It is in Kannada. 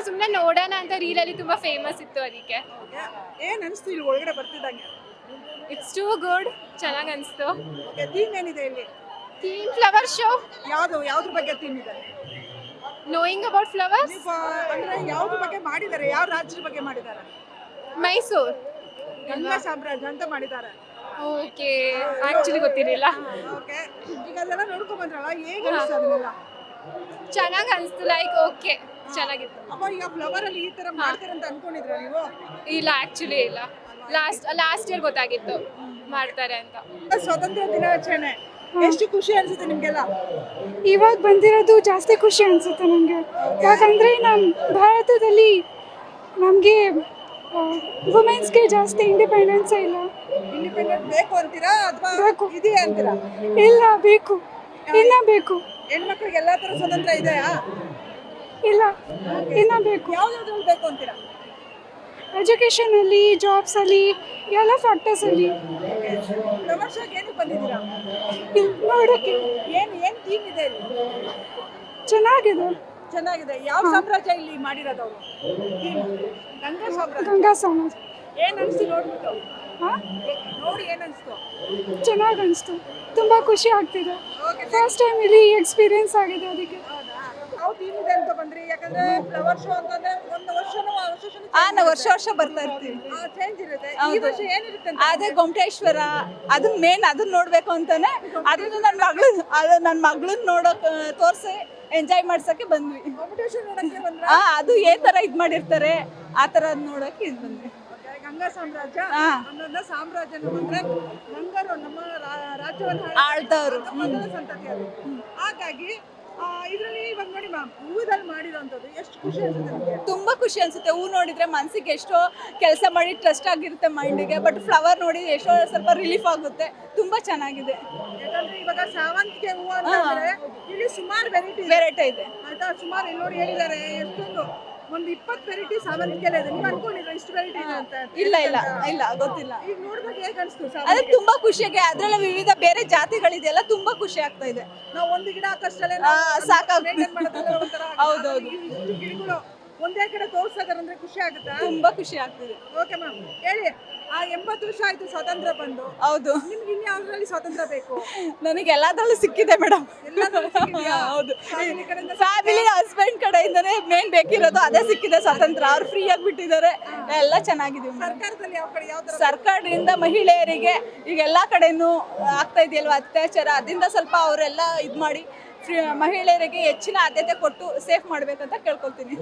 ಸುಮ್ಮನೆ ನೋಡೋಣ ಅಂತ ರೀಲಲ್ಲಿ ತುಂಬಾ ಫೇಮಸ್ ಇತ್ತು ಅದಕ್ಕೆ. ಏನ್ ಅನಿಸ್ತು ಇಲ್ಲಿ ಒಳಗಡೆ ಬರ್ತಿದ್ದಂಗೆ? ಇಟ್ಸ್ ಟೂ ಗುಡ್, ಚೆನ್ನಾಗಿ ಅನಿಸ್ತು. ಥೀಮ್ ಏನಿದೆ ಇಲ್ಲಿ? Theme flower show. ಯಾವ್ದ್ರ ಬಗ್ಗೆ ಥೀಮ್ ಇದೆ? Knowing about flowers. ಅಂದ್ರೆ ಯಾವ್ದ್ರ ಬಗ್ಗೆ ಮಾಡಿದ್ದಾರೆ? ಯಾವ ರಾಜ್ಯದ ಬಗ್ಗೆ ಮಾಡಿದ್ದಾರೆ? ಮೈಸೂರು ಗಂಗಾ ಸಾಮ್ರಾಜ್ಯ ಅಂತ ಮಾಡಿದ್ದಾರೆ. ಓಕೆ, ಆಕ್ಚುಲಿ ಗೊತ್ತಿರಲಿಲ್ಲ. ಓಕೆ, ಈಗ ಅದೆಲ್ಲ ನೋಡ್ಕೊಂಡ್ ಬಂದ್ರಲ್ಲ, ಹೇಗೆ ಅನಿಸ್ತು ಅದನ್ನೆಲ್ಲ? ಚೆನ್ನಾಗಿ ಅನಿಸ್ತು, ಲೈಕ್ ಓಕೆ, ಚೆನ್ನಾಗಿತ್ತು. ಅಪ್ಪ, ಈಗ ಫ್ಲವರ್ ಅಲ್ಲಿ ಈ ತರ ಮಾಡ್ತಾರೆ ಅಂತ ಅನ್ಕೊಂಡಿದ್ರ ನೀವು? ಇಲ್ಲ, ಆಕ್ಚುಲಿ ಇಲ್ಲ. ಲಾಸ್ಟ್ ಇಯರ್ ಗೊತ್ತಾಗಿತ್ತು ಮಾಡ್ತಾರೆ ಅಂತ. ಸ್ವಾತಂತ್ರ್ಯ ದಿನಾಚರಣೆ ಎಷ್ಟು ಖುಷಿ ಅನ್ಸುತ್ತೆ ನಿಮ್ಗೆಲ್ಲ? ಇವಾಗ ಬಂದಿರೋದು ಜಾಸ್ತಿ ಖುಷಿ ಅನಿಸುತ್ತೆ ನನಗೆ. ಯಾಕಂದರೆ ನಮ್ಮ ಭಾರತದಲ್ಲಿ ನಮಗೆ ವುಮೆನ್ಸ್ಗೆ ಜಾಸ್ತಿ ಇಂಡಿಪೆಂಡೆನ್ಸೇ ಇಲ್ಲ. ಇಂಡಿಪೆಂಡೆಂಟ್ ಬೇಕು ಅಂತೀರಾ ಅಥವಾ ಬೇಕು. ಇದೆಯಾ ಅಂತೀರಾ? ಇಲ್ಲ, ಬೇಕು, ಇನ್ನೂ ಬೇಕು. ಹೆಣ್ಮಕ್ಳಿಗೆ ಎಲ್ಲಾ ತರ ಸ್ವತಂತ್ರ ಇದೆಯಾ? ಇಲ್ಲ, ಇನ್ನೂ ಬೇಕು. ಯಾವ್ದಾದ್ರಲ್ಲಿ ಬೇಕು ಅಂತೀರಾ? ಎಜುಕೇಷನಲ್ಲಿ, ಜಾಬ್ಸಲ್ಲಿ, ಎಲ್ಲ ಫ್ಯಾಕ್ಟರ್ಸಲ್ಲಿ. ಫ್ಲವರ್ ಶೋಗೆ ಏನಕ್ಕೆ ಬಂದಿದ್ದೀರಾ? ನೋಡೋಕ್ಕೆ ಏನ್ ಥೀಮ್ ಇದೆ ಇಲ್ಲಿ? ಚೆನ್ನಾಗಿದೆ. ಚೆನ್ನಾಗಿದೆ. ಯಾವ ಸಾಮ್ರಾಜ್ಯ ಇಲ್ಲಿ ಮಾಡಿರೋದು ಅವರು? ಗಂಗಾ ಸಾಮ್ರಾಜ್ಯ. ಗಂಗಾ ಸಮಾಜ ಏನ್ ಅನ್ಸ್ತು ನೋಡ್ಬಿಟ್ಟು? ಹಾಂ, ನೋಡಿ ಏನ್ ಅನ್ಸ್ತು? ಚೆನ್ನಾಗಿ ಅನಿಸ್ತು. ತುಂಬ ಖುಷಿ ಆಗ್ತಿದೆ. ಫಸ್ಟ್ ಟೈಮ್ ಇಲ್ಲಿ ಎಕ್ಸ್ಪೀರಿಯನ್ಸ್ ಆಗಿದೆ ಅದಕ್ಕೆ. ಯಾವ ಥೀಮ್ ಇದೆ ಅಂತ ಬಂದ್ರಿ? ಯಾಕಂದ್ರೆ ಫ್ಲವರ್ ಶೋ ಅಂತಂದ್ರೆ ಒಂದು ನಾವು ವರ್ಷ ಬರ್ತಾ ಇರ್ತೀವಿ. ಚೇಂಜ್ ಇರುತ್ತೆ. ಈ ವರ್ಷ ಏನಿರುತ್ತೆ ಅಂತ? ಅದೇ ಗೊಮ್ಮಟೇಶ್ವರ, ಅದನ್ನ ಮೇನ್ ಅದನ್ನ ನೋಡ್ಬೇಕು ಅಂತಾನೆ. ಅದನ್ನ ನನ್ನ ಮಗಳನ್ನ ನೋಡಕ್ ತೋರ್ಸಿ ಎಂಜಾಯ್ ಮಾಡ್ಸಕ್ಕೆ ಬಂದ್ವಿ. ಕಾಂಪಿಟೇಷನ್ ನೋಡಕ್ಕೆ ಬಂದ್ರ? ಅದು ಏನ್ ತರ ಇದ್ ಮಾಡಿರ್ತಾರೆ ಆ ತರ ನೋಡಕ್ಕೆ ಇದು ಬಂದ್ವಿ. ಗಂಗಾ ಸಾಮ್ರಾಜ್ಯ ಅನ್ನೋದನ್ನ ಸಾಮ್ರಾಜ್ಯ ಅಂದ್ರೆ ಗಂಗರು ನಮ್ಮ ರಾಜ್ಯವನ್ನು ಆಳ್ದವ್ರು. ಮೊದಲ ಸಂತತಿ ಅದು. ಹಾಗಾಗಿ ಇದರಲ್ಲಿ ಇವಾಗ ನೋಡಿ ಮ್ಯಾಮ್, ಹೂವಿನಲ್ಲಿ ಮಾಡಿರೋಂಥದ್ದು ಎಷ್ಟು ಖುಷಿ ಅನ್ಸುತ್ತೆ ನಿಮಗೆ? ತುಂಬಾ ಖುಷಿ ಅನ್ಸುತ್ತೆ. ಹೂ ನೋಡಿದ್ರೆ ಮನ್ಸಿಗೆ ಎಷ್ಟೋ ಕೆಲಸ ಮಾಡಿ ಟ್ರಸ್ಟ್ ಆಗಿರುತ್ತೆ ಮೈಂಡಿಗೆ. ಬಟ್ ಫ್ಲವರ್ ನೋಡಿ ಎಷ್ಟೋ ಸ್ವಲ್ಪ ರಿಲೀಫ್ ಆಗುತ್ತೆ. ತುಂಬಾ ಚೆನ್ನಾಗಿದೆ. ಯಾಕಂದ್ರೆ ಇವಾಗ ಸೇವಂತಿಗೆ ಹೂವು ಅಂತಂದ್ರೆ ಇಲ್ಲಿ ಸುಮಾರು ವೆರೈಟಿ ಇದೆ ಆಯ್ತಾ. ಸುಮಾರು ಇಲ್ಲಿ ನೋಡಿ ಹೇಳಿದ್ದಾರೆ ಎಷ್ಟೊಂದು ಒಂದು 20 ವೆರೈಟಿ ಸಾವಂತಿಗೆಲ್ಲ ಇದೆ. ನೀವು ಅನ್ಕೊಂಡಿದ್ರೆ ಇಷ್ಟು ವೆರೈಟಿ ಇದೆ ಅಂತ? ಇಲ್ಲ ಗೊತ್ತಿಲ್ಲ. ಈಗ ನೋಡಿದಾಗ ಹೇಗೆ ಅನಿಸ್ತು? ಅದೇ ತುಂಬಾ ಖುಷಿಯಾಗಿ ಅದ್ರಲ್ಲಿ ವಿವಿಧ ಬೇರೆ ಜಾತಿಗಳಿದೆಯಲ್ಲ, ತುಂಬಾ ಖುಷಿ ಆಗ್ತಾ ಇದೆ. ನಾವು ಒಂದು ಗಿಡ ಹಾಕಷ್ಟಲ್ಲೇ ಹೌದೌದು. ಇಷ್ಟು ಗಿಡಗಳು ಒಂದೇ ಕಡೆ ತೋರ್ಸೋದಾರ ಅಂದ್ರೆ ಖುಷಿ ಆಗುತ್ತಾ? ತುಂಬಾ ಖುಷಿ ಆಗ್ತಿದೆ. ಓಕೆ ಮ್ಯಾಮ್, ಹೇಳಿ. 80 ವರ್ಷ ಆಯ್ತು ಸ್ವಾತಂತ್ರ್ಯ ಬಂದು. ಹೌದು. ನಿಮ್ಗೆ ಇನ್ಯಾವ್ದ್ರಲ್ಲಿ ಸ್ವಾತಂತ್ರ್ಯ ಬೇಕು? ನನಗೆ ಎಲ್ಲಾದ್ರಲ್ಲೂ ಸಿಕ್ಕಿದೆ ಮೇಡಮ್. ಎಲ್ಲಾದ್ರಲ್ಲೂ ಸಿಕ್ಕಿದ್ಯಾ? ಹೌದು. Family ಕಡೆಯಿಂದ ಫ್ಯಾಮಿಲಿ, ಹಸ್ಬೆಂಡ್ ಕಡೆಯಿಂದನೇ ಮೇನ್ ಬೇಕಿರೋದು ಅದೇ ಸಿಕ್ಕಿದೆ ಸ್ವಾತಂತ್ರ್ಯ. ಅವ್ರು ಫ್ರೀ ಆಗಿ ಬಿಟ್ಟಿದ್ದಾರೆ. ಎಲ್ಲ ಚೆನ್ನಾಗಿದೆ. ಸರ್ಕಾರದಲ್ಲಿ ಯಾವ ಕಡೆ ಯಾವ ತರ? ಸರ್ಕಾರದಿಂದ ಮಹಿಳೆಯರಿಗೆ ಈಗ ಎಲ್ಲಾ ಕಡೆನೂ ಆಗ್ತಾ ಇದೆಯಲ್ವಾ ಅತ್ಯಾಚಾರ, ಅದರಿಂದ ಸ್ವಲ್ಪ ಅವರೆಲ್ಲ ಇದ್ ಮಾಡಿ ಮಹಿಳೆಯರಿಗೆ ಹೆಚ್ಚಿನ ಆದ್ಯತೆ ಕೊಟ್ಟು ಸೇಫ್ ಮಾಡ್ಬೇಕಂತ ಕೇಳ್ಕೊಳ್ತೀನಿ.